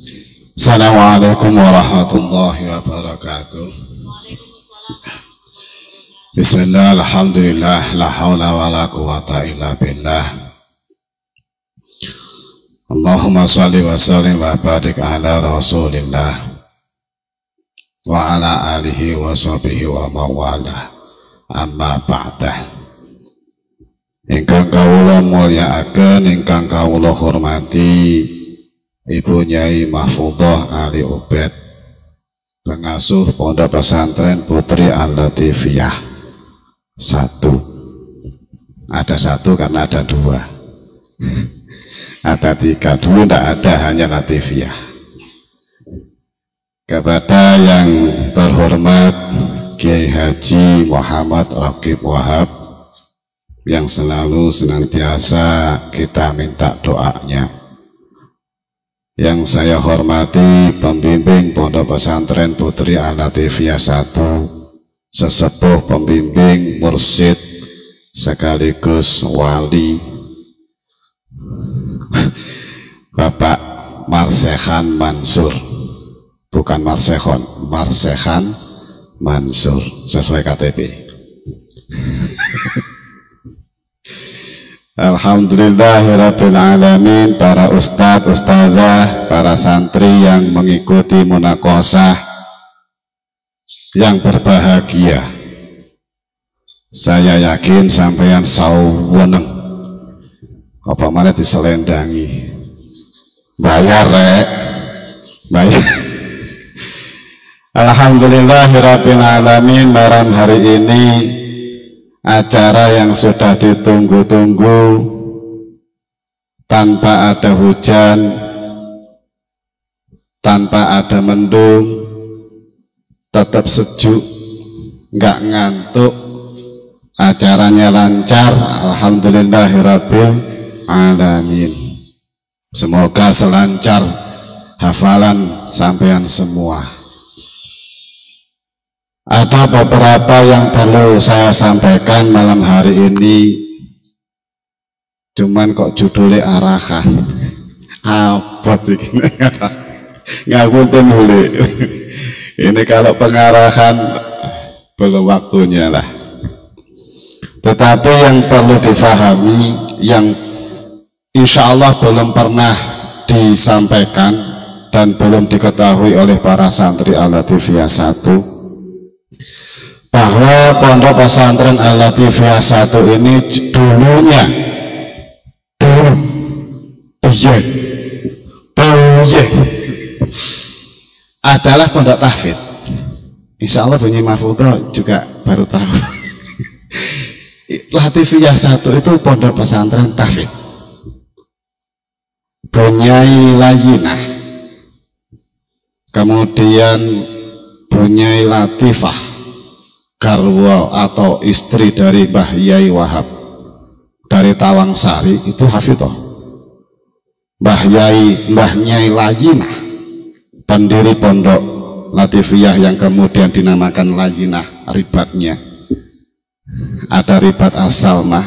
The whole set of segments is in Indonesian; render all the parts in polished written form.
Assalamualaikum warahmatullahi wabarakatuh. Bismillah, alhamdulillah, la hawla wa la quwata illa billah. Allahumma salli wa sallim wa barik ala rasulillah wa ala alihi wa sahbihi wa mawala. Amma ba'dah. Ingkang kawula mulyakaken, ingkang kawula hormati Ibu Nyai Mahfudhah Ali Ubed, pengasuh Pondok Pesantren Putri Al-Latifiyah 1. Ada 1 karena ada 2. Ada 3, dulu tidak ada, hanya Latifiyah. Kepada yang terhormat Kiai Haji Muhammad Raqib Wahab, yang selalu senantiasa kita minta doanya. Yang saya hormati pembimbing Pondok Pesantren Putri Al-Latifiyah 1, sesepuh pembimbing mursyid sekaligus wali, Bapak Marsehan Mansur, bukan Marsehon, Marsehan Mansur sesuai KTP. Alhamdulillahirabbil alamin, para ustadz, ustadzah, para santri yang mengikuti munaqashah yang berbahagia. Saya yakin sampeyan saweneng apa mana diselendangi. Bayar rek, bayar. Alhamdulillahirabbil alamin, malam hari ini acara yang sudah ditunggu-tunggu tanpa ada hujan, tanpa ada mendung, tetap sejuk, nggak ngantuk, acaranya lancar. Alhamdulillahirabbil alamin. Semoga selancar hafalan sampean semua. Ada beberapa yang perlu saya sampaikan malam hari ini, cuman kok judulnya arahan apa ini? Ngapunten boleh. Ini kalau pengarahan belum waktunya lah. Tetapi yang perlu difahami, yang insya Allah belum pernah disampaikan dan belum diketahui oleh para santri Al-Latifiyah 1, bahwa Pondok Pesantren Al-Latifiyah 1 ini dulunya adalah pondok tahfidz. Insya Allah Bunyi Mahfudhah juga baru tahu. Latifiyah 1 itu pondok pesantren tahfidz. Bunyai Layinah, kemudian Bunyai Latifah garwa atau istri dari Mbah Yai Wahab dari Tawangsari itu hafidhah. Mbah Nyai Layinah, pendiri pondok Latifiyah yang kemudian dinamakan Layinah, ribatnya ada ribat As-Salmah,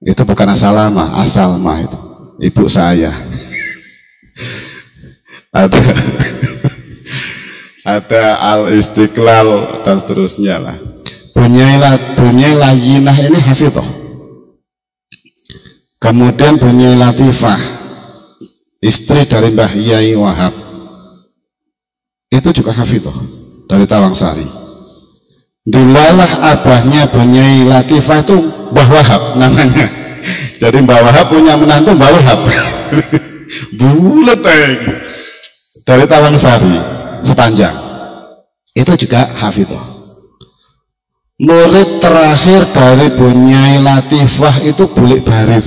itu bukan As-Salamah, As-Salmah itu ibu saya. Ada Al-Istiqlal dan seterusnya lah. Bunyai Layinah ini hafidhah. Kemudian Bunyai Latifah, istri dari Mbah Yai Wahab, itu juga hafidhah dari Tawangsari. Dilalah abahnya Bunyai Latifah itu Mbah Wahab namanya. Jadi Mbah Wahab punya menantu Mbah Wahab. Bulet dari Tawangsari sepanjang itu juga hafidhah. Murid terakhir dari Bunyai Latifah itu Bulik Barir,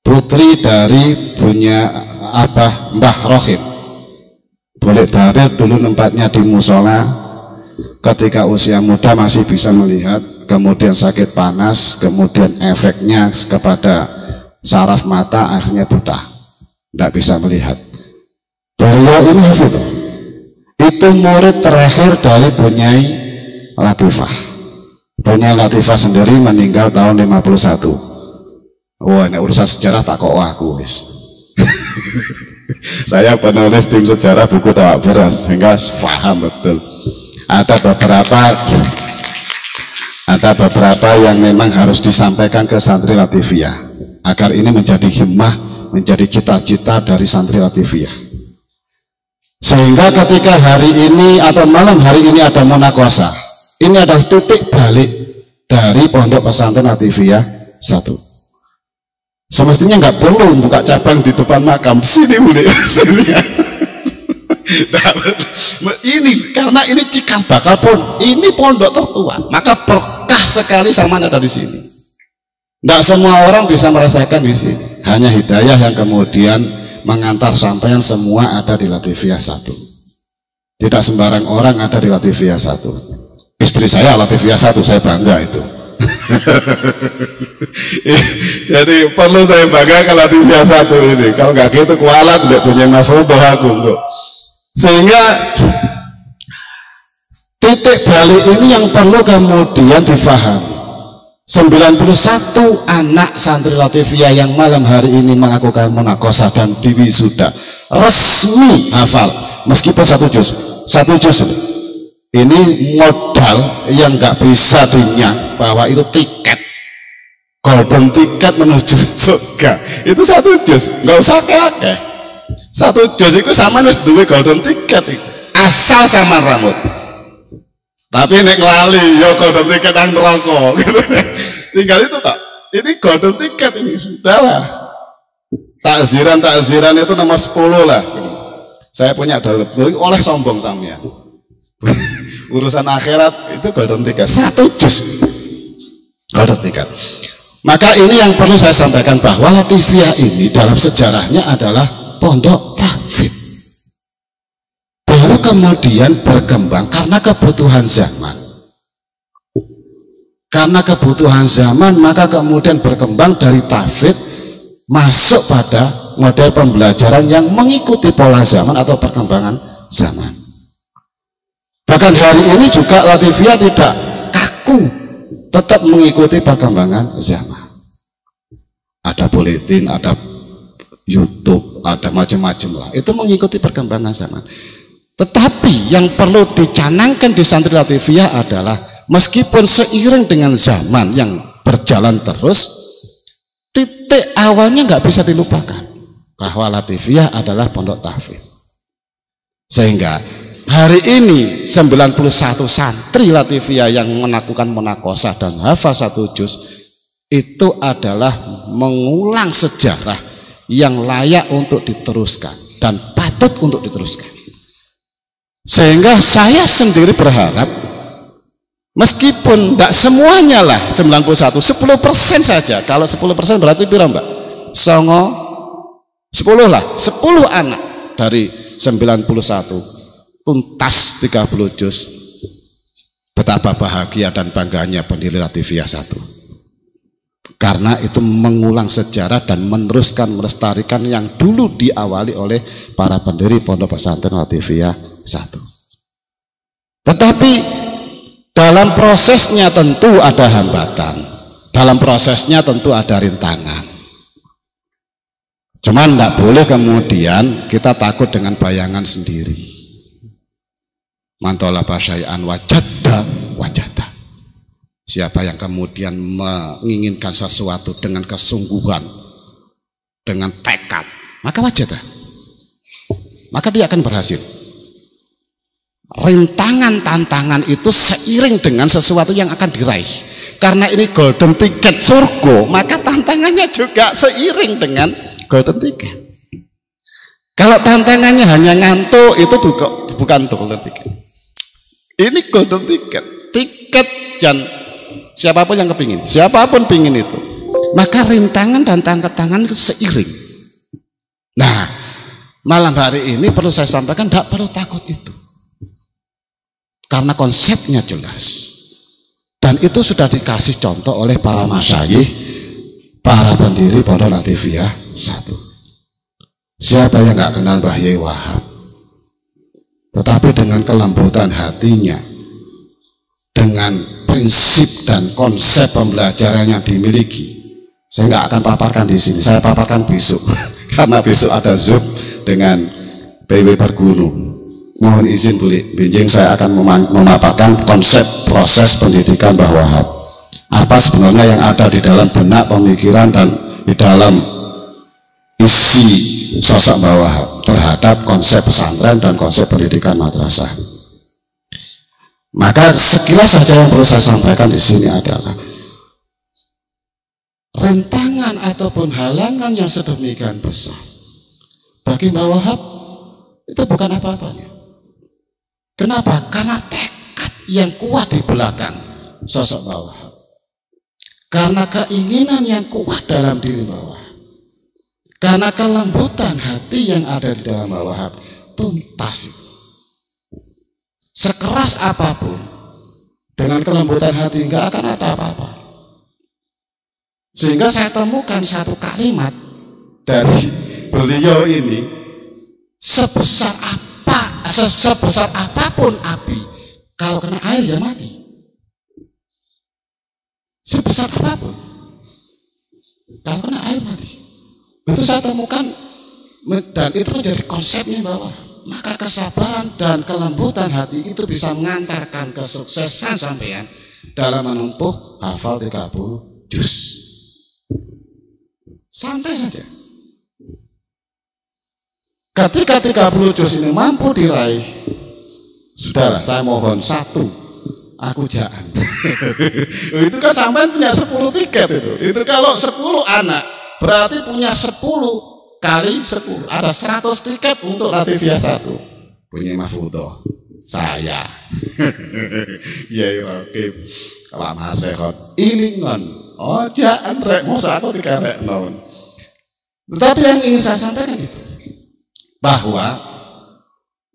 putri dari punya Abah Mbah Rohim. Bulik Barir dulu tempatnya di musola, ketika usia muda masih bisa melihat, kemudian sakit panas, kemudian efeknya kepada saraf mata, akhirnya buta, tidak bisa melihat. Beliau ini hafidhah. Itu murid terakhir dari Bunyai Latifah. Bunyai Latifah sendiri meninggal tahun 51. Wah, ini urusan sejarah tak kok aku wis. Saya penulis tim sejarah buku Tawak Beras sehingga paham betul. Ada beberapa yang memang harus disampaikan ke santri Latifiyah agar ini menjadi himmah, menjadi cita-cita dari santri Latifiyah. Sehingga ketika hari ini atau malam hari ini ada munakosah, ini adalah titik balik dari Pondok Pesantren Latifiyah 1. Semestinya nggak perlu buka cabang di depan makam, di sini boleh. Ini karena ini cikal bakal ini pondok tertua, maka berkah sekali sama ada di sini. Tidak semua orang bisa merasakan di sini. Hanya hidayah yang kemudian mengantar sampean semua ada di Latifiyah 1. Tidak sembarang orang ada di Latifiyah 1. Istri saya Latifiyah 1, saya bangga itu. Jadi perlu saya bangga ke Latifiyah 1 ini. Kalau nggak gitu kualat nggak punya mafruḍah aku. Sehingga titik balik ini yang perlu kemudian difahami. 91 anak santri Latifiyah yang malam hari ini melakukan munakosah dan diwisuda resmi hafal meskipun satu juz ini modal yang nggak bisa dinyang bahwa itu tiket golden tiket menuju surga itu 1 juz, nggak usah kakek 1 juz itu sama harus duwe golden tiket asal sama rambut. Tapi nek lali yo golden tiket yang rokok gitu. Tinggal itu tak. Ini golden tiket ini sudahlah. Takziran itu nomor 10 lah. Saya punya oleh sombong sampean. Urusan akhirat itu golden tiket 1 juz. Golden tiket. Maka ini yang perlu saya sampaikan bahwa Latifiyah ini dalam sejarahnya adalah pondok tahfidz. Baru kemudian berkembang karena kebutuhan zaman. Karena kebutuhan zaman maka kemudian berkembang dari tahfidz masuk pada model pembelajaran yang mengikuti pola zaman atau perkembangan zaman. Bahkan hari ini juga Latifiyah tidak kaku, tetap mengikuti perkembangan zaman. Ada buletin, ada YouTube, ada macam-macam lah. Itu mengikuti perkembangan zaman. Tetapi yang perlu dicanangkan di santri Latifiyah adalah meskipun seiring dengan zaman yang berjalan terus, titik awalnya nggak bisa dilupakan bahwa Latifiyah adalah pondok tahfidz. Sehingga hari ini 91 santri Latifiyah yang melakukan munakosah dan hafal 1 juz itu adalah mengulang sejarah yang layak untuk diteruskan dan patut untuk diteruskan. Sehingga saya sendiri berharap meskipun tidak semuanya lah 91, 10% saja. Kalau 10% berarti berapa mbak? 10 lah, 10 anak dari 91 tuntas 30 juz. Betapa bahagia dan bangganya pendiri Latifiyah 1. Karena itu mengulang sejarah dan meneruskan melestarikan yang dulu diawali oleh para pendiri Pondok Pesantren Latifiyah 1. Tetapi dalam prosesnya tentu ada hambatan, dalam prosesnya tentu ada rintangan. Cuman tidak boleh kemudian kita takut dengan bayangan sendiri. Mantola pasyai'an wajada. Siapa yang kemudian menginginkan sesuatu dengan kesungguhan, dengan tekad, maka wajadah, maka dia akan berhasil. Rintangan tantangan itu seiring dengan sesuatu yang akan diraih. Karena ini golden ticket surga, maka tantangannya juga seiring dengan golden ticket. Kalau tantangannya hanya ngantuk, itu bukan golden ticket. Ini golden ticket, tiket dan siapapun yang kepingin, siapapun pingin itu, maka rintangan dan tantangan itu seiring. Nah, malam hari ini perlu saya sampaikan, tidak perlu takut itu. Karena konsepnya jelas dan itu sudah dikasih contoh oleh para masyayikh, para pendiri Pondok Latifiyah 1. Siapa yang nggak kenal Mbah Yai Wahab? Tetapi dengan kelembutan hatinya, dengan prinsip dan konsep pembelajaran yang dimiliki, saya nggak akan paparkan di sini. Saya paparkan besok karena besok ada Zoom dengan PW Pergunu. Mohon izin boleh benjing saya akan memaparkan konsep proses pendidikan Mbah Wahab. Apa sebenarnya yang ada di dalam benak pemikiran dan di dalam isi sosok Mbah Wahab terhadap konsep pesantren dan konsep pendidikan madrasah. Maka sekilas saja yang perlu saya sampaikan di sini adalah rintangan ataupun halangan yang sedemikian besar bagi Mbah Wahab itu bukan apa-apanya. Kenapa? Karena tekad yang kuat di belakang sosok Mbah Wahab, karena keinginan yang kuat dalam diri Mbah Wahab, karena kelembutan hati yang ada di dalam Mbah Wahab. Tuntas sekeras apapun, dengan kelembutan hati nggak akan ada apa-apa. Sehingga saya temukan satu kalimat dari beliau ini, sebesar apapun api, kalau kena air ya mati. Sebesar apapun, kalau kena air mati. Itu saya temukan, dan itu menjadi konsepnya bahwa maka kesabaran dan kelembutan hati itu bisa mengantarkan kesuksesan sampean dalam menempuh hafal 30 juz. Santai saja. Ketika 30 juz ini mampu diraih, sudahlah, saya mohon satu, aku jangan. Itu kan sampean punya 10 tiket itu kalau 10 anak berarti punya 10 kali 10, ada 100 tiket untuk Latifiyah 1. Punya Mahfudho, saya. Ya oke. Kalau Masehot ilingon, oh jangan rek, masa aku dikarek non. Tetapi yang ingin saya sampaikan itu bahwa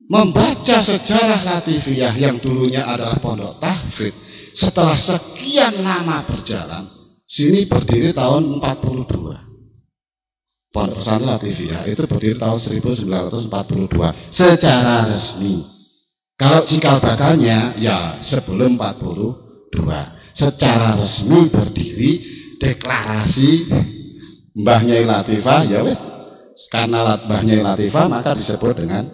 membaca sejarah Latifiyah yang dulunya adalah pondok tahfidz, setelah sekian lama berjalan, sini berdiri tahun 42. Pondok Pesantren Latifiyah itu berdiri tahun 1942 secara resmi. Kalau cikal bakalnya ya sebelum 42. Secara resmi berdiri deklarasi Mbah Nyai Latifah, ya wes, karena Mbah Nyai Latifah maka disebut dengan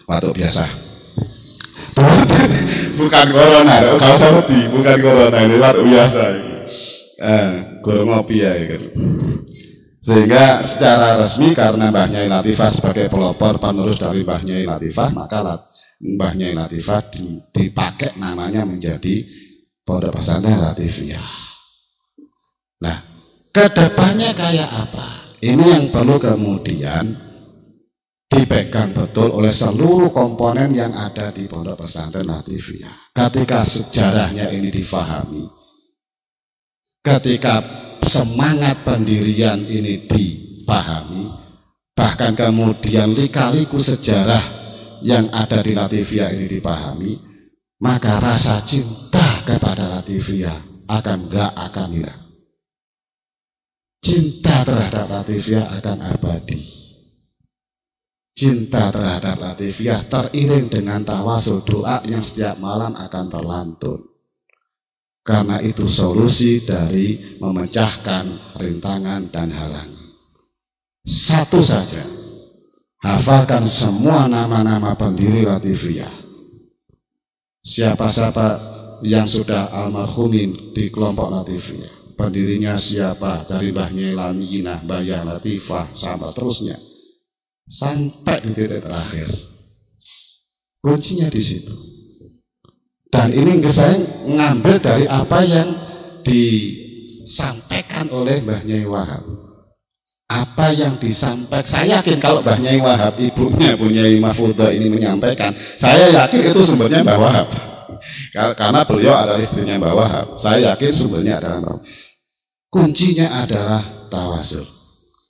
batuk biasa. Bukan corona, kalau seperti bukan corona, ini batuk biasa. Gorong ngopi ya gitu. Sehingga secara resmi karena Mbah Nyai Latifah sebagai pelopor penerus dari Mbah Nyai Latifah, maka Mbah Nyai Latifah dipakai namanya menjadi Pondok Pesantren Latifiyah. Nah, kedepannya kayak apa? Ini yang perlu kemudian dipegang betul oleh seluruh komponen yang ada di Pondok Pesantren Latifiyah. Ketika sejarahnya ini difahami, ketika semangat pendirian ini dipahami, bahkan kemudian lika-liku sejarah yang ada di Latifiyah ini dipahami, maka rasa cinta kepada Latifiyah akan hilang. Cinta terhadap Latifiyah akan abadi. Cinta terhadap Latifiyah teriring dengan tawasul doa yang setiap malam akan terlantun. Karena itu solusi dari memecahkan rintangan dan halangan. Satu saja, hafalkan semua nama-nama pendiri Latifiyah. Siapa-siapa yang sudah almarhumin di kelompok Latifiyah, pendirinya siapa, dari Mbah Nyai Laminah, Mbah Yah Latifah, sampai terusnya, sampai di titik terakhir. Kuncinya di situ. Dan ini saya ngambil dari apa yang disampaikan oleh Mbah Nyai Wahab. Apa yang disampaikan, saya yakin kalau Mbah Nyai Wahab, ibunya Nyai Mahfudho ini menyampaikan, saya yakin itu sumbernya Mbah Wahab. Karena beliau adalah istrinya Mbah Wahab. Saya yakin sumbernya adalah Mbah Wahab. Kuncinya adalah tawasul.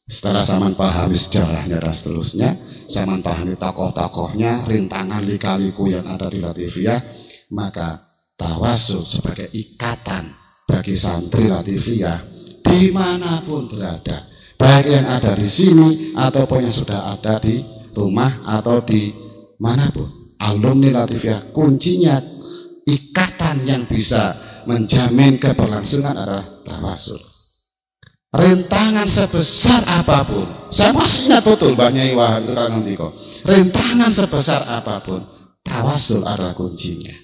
Setelah saya pahami sejarahnya dan seterusnya, saya pahami tokoh-tokohnya, rintangan lika-liku yang ada di Latifiyah, maka tawasul sebagai ikatan bagi santri Latifiyah dimanapun berada, baik yang ada di sini ataupun yang sudah ada di rumah atau di manapun, alumni Latifiyah, kuncinya ikatan yang bisa menjamin keberlangsungan adalah tawasul. rintangan sebesar apapun, saya masih ingat betul Mbah Nyai Wahab itu kalau nanti kok, rintangan sebesar apapun, tawasul adalah kuncinya.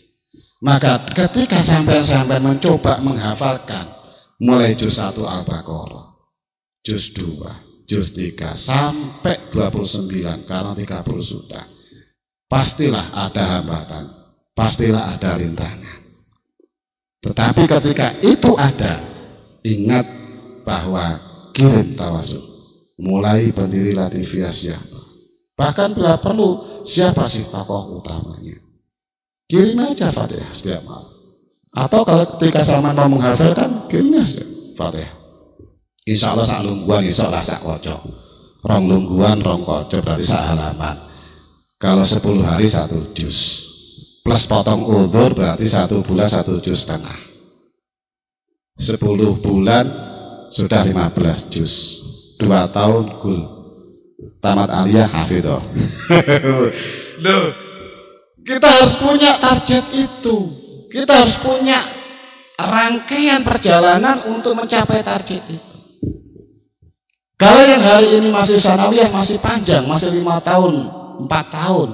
Maka ketika sampai mencoba menghafalkan mulai juz 1 Al-Baqarah, juz 2, juz 3 sampai 29 karena 30 sudah, pastilah ada hambatan, pastilah ada rintangan. Tetapi ketika itu ada, ingat bahwa kirim tawasul, mulai pendiri Latifiyah siapa, bahkan bila perlu siapa sih tokoh utamanya, kirim aja Fatihah setiap malam. Atau kalau ketika sama mau menghafalkan, kirim aja Fatihah. Insya Allah sak lungguan, insya Allah sak kocok, rong lungguan, rong kocok berarti sak halaman. Kalau 10 hari 1 juz plus potong uzur berarti 1 bulan 1 juz setengah. 10 bulan sudah 15 juz, 2 tahun gul, tamat aliyah hafidhah. Loh, kita harus punya target itu, kita harus punya rangkaian perjalanan untuk mencapai target itu. Kalau yang hari ini masih sanawiyah, masih panjang, masih 5 tahun, 4 tahun,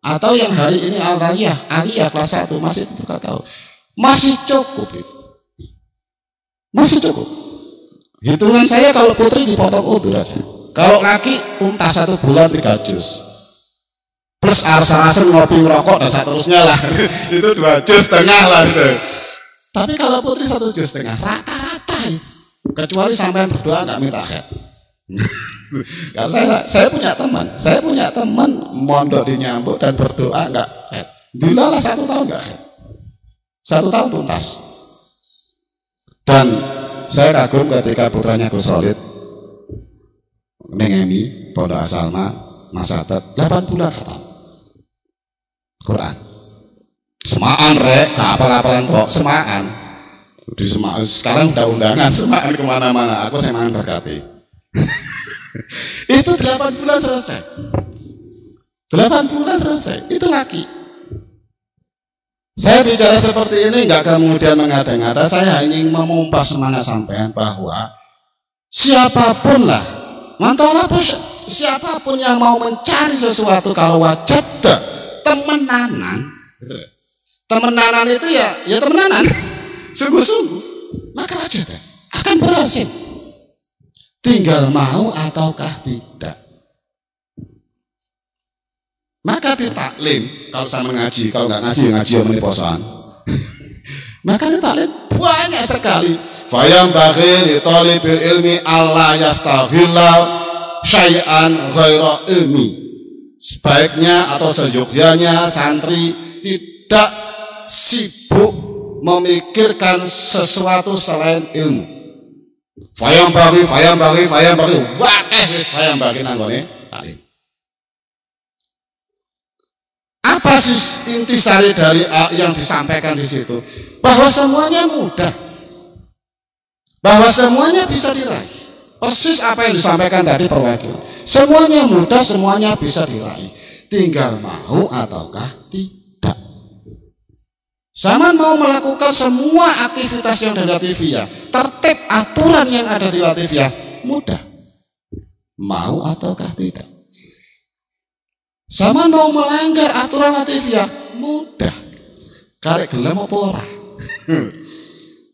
atau yang hari ini aliyah kelas 1 masih 3 tahun, masih cukup itu, masih cukup. Hitungan saya kalau putri dipotong udur aja. Kalau laki tuntas 1 bulan 3 juz. Plus arsa-arsa ngopi ngerokok dan seterusnya lah. Itu 2 juz setengah lah gitu. Tapi kalau putri 1 juz setengah rata-rata itu. Kecuali sampai berdoa nggak minta khed. saya punya teman mondok di Nyambuk dan berdoa nggak khed. Dilalah 1 tahun nggak khed. 1 tahun tuntas. Dan saya kagum ketika putranya Gus Solid Nengemi Pondok Asalma Mas Atat 8 bulan khatam Quran. Semaan rek, kapal-kapalan kok semaan. Di semaan sekarang udah undangan semaan kemana-mana. Aku semaan berkati. Itu 8 bulan selesai. 8 bulan selesai. Itu laki. Saya bicara seperti ini nggak kemudian mengada-ngada, saya ingin memompas semangat sampean bahwa siapapun lah, mantolah siapapun yang mau mencari sesuatu, kalau wajad temenanan, temenanan itu ya temenanan, sungguh-sungguh, maka wajad akan berhasil. Tinggal mau ataukah tidak. Maka di taklim, kalau sama ngaji, kalau nggak ngaji yang posan. Maka di taklim banyak sekali. Fayam bagi li talibil ilmi Allah yastaghilla syai'an ghaira ilmi. Sebaiknya atau seyogyanya santri tidak sibuk memikirkan sesuatu selain ilmu. Fayam bagi, wakeh wis fayam bagi nanggone taklim. Apa sih intisari dari yang disampaikan di situ? Bahwa semuanya mudah, bahwa semuanya bisa diraih. Persis apa yang disampaikan tadi perwakilan. Semuanya mudah, semuanya bisa diraih. Tinggal mau ataukah tidak. Zaman mau melakukan semua aktivitas yang ada di Latifiyah, tertib aturan yang ada di Latifiyah, mudah. Mau ataukah tidak. Sama mau melanggar aturan Latifiyah mudah. Karek gelem apa ora?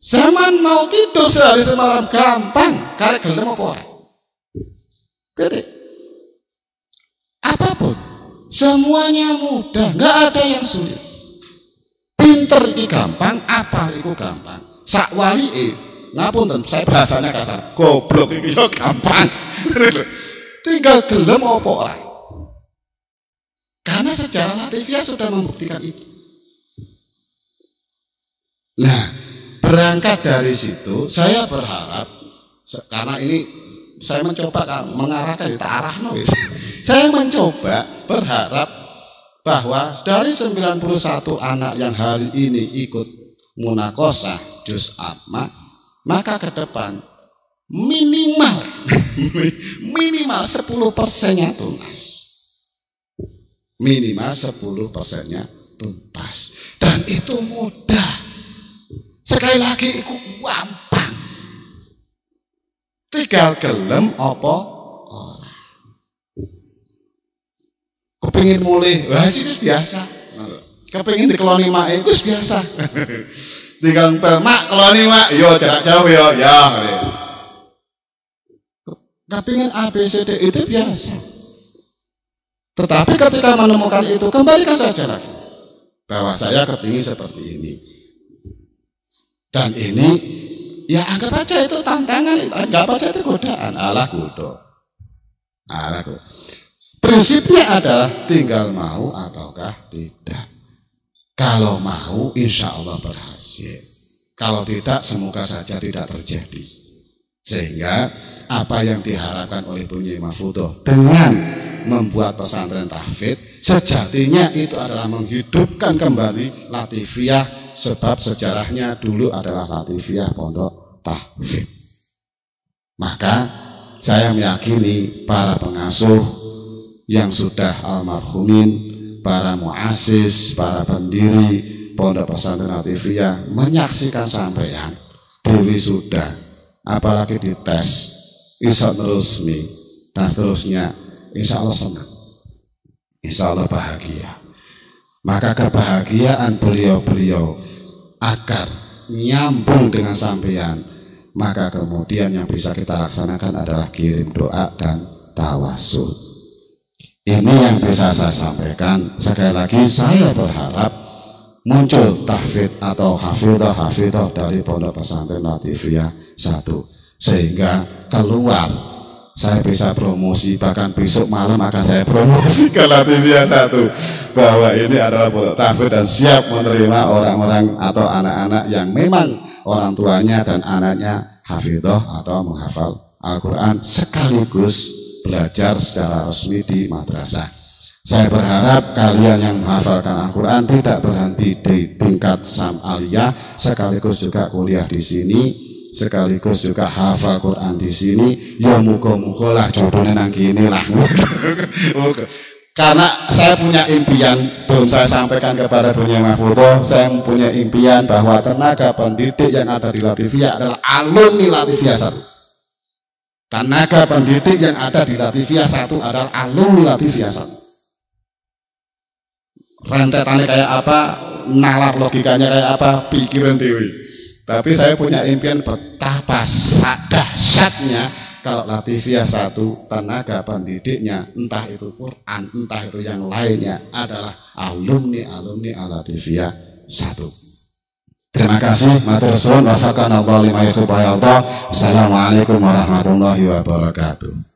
Zaman mau tidur sehari semalam gampang. Karek gelem apa ora? Jadi apapun semuanya mudah, nggak ada yang sulit. Pinter iki gampang, apa iku gampang. Sak wali ngapunten, saya bahasanya kasar. Goblok iki yo gampang. Tinggal gelem apa ora. Karena sejarah Latifiyah sudah membuktikan itu. Nah, berangkat dari situ, saya berharap, karena ini saya mencoba mengarahkan kita arah noise. Saya mencoba berharap bahwa dari 91 anak yang hari ini ikut munakosah juz amma, maka ke depan minimal 10%-nya tuntas. Minimal 10%-nya tuntas. Dan itu mudah. Sekali lagi itu gampang. tinggal gelem apa ora. Kepengin mulih, wah sih biasa. Kepengin dikeloni mak iku biasa. Tinggal pel mak keloni mak, yo jarak jauh yo, ya wis. Kepengin ABCD itu biasa. Tetapi ketika menemukan itu, kembalikan saja lagi bahwa saya kepingin seperti ini. Dan ini ya anggap aja itu tantangan, anggap aja itu godaan. Alah godho. Prinsipnya adalah tinggal mau ataukah tidak. Kalau mau insya Allah berhasil. Kalau tidak semoga saja tidak terjadi. Sehingga apa yang diharapkan oleh Bunyai Mahfudzoh dengan membuat pesantren tahfidz, sejatinya itu adalah menghidupkan kembali Latifiyah. Sebab sejarahnya dulu adalah Latifiyah Pondok Tahfidz. Maka saya meyakini para pengasuh yang sudah almarhumin, para muassis, para pendiri Pondok Pesantren Latifiyah menyaksikan sampeyan dewi sudah, apalagi dites Isot resmi dan seterusnya, insya Allah senang, insya Allah bahagia. Maka kebahagiaan beliau-beliau agar nyambung dengan sampeyan, maka kemudian yang bisa kita laksanakan adalah kirim doa dan tawasul. Ini yang bisa saya sampaikan. Sekali lagi saya berharap muncul tahfidz atau hafidhah dari Pondok Pesantren Latifiyah 1, sehingga keluar saya bisa promosi, bahkan besok malam akan saya promosi ke Latifiyah 1 bahwa ini adalah pondok tahfidz dan siap menerima orang-orang atau anak-anak yang memang orang tuanya dan anaknya hafidhah atau menghafal Al-Quran sekaligus belajar secara resmi di madrasah. Saya berharap kalian yang menghafalkan Al-Quran tidak berhenti di tingkat sam'aliyah, sekaligus juga kuliah di sini, sekaligus juga hafal Quran di sini. Ya muga-muga lah jodohnya nang kini lah. Karena saya punya impian, belum saya sampaikan kepada Bunyai Mahfudzoh. Saya punya impian bahwa tenaga pendidik yang ada di Latifiyah adalah alumni Latifiyah 1. Tenaga pendidik yang ada di Latifiyah 1 adalah alumni Latifiyah 1. Rentetannya kayak apa, nalar logikanya kayak apa, pikiran dewi. Tapi saya punya impian betapa dahsyatnya kalau Latifiyah 1 tenaga pendidiknya, entah itu Quran, entah itu yang lainnya, adalah alumni Latifiyah 1. Terima kasih. Matur suwun. Wafaqana Allah lima yuhibbu wa yarda. Assalamualaikum warahmatullahi wabarakatuh.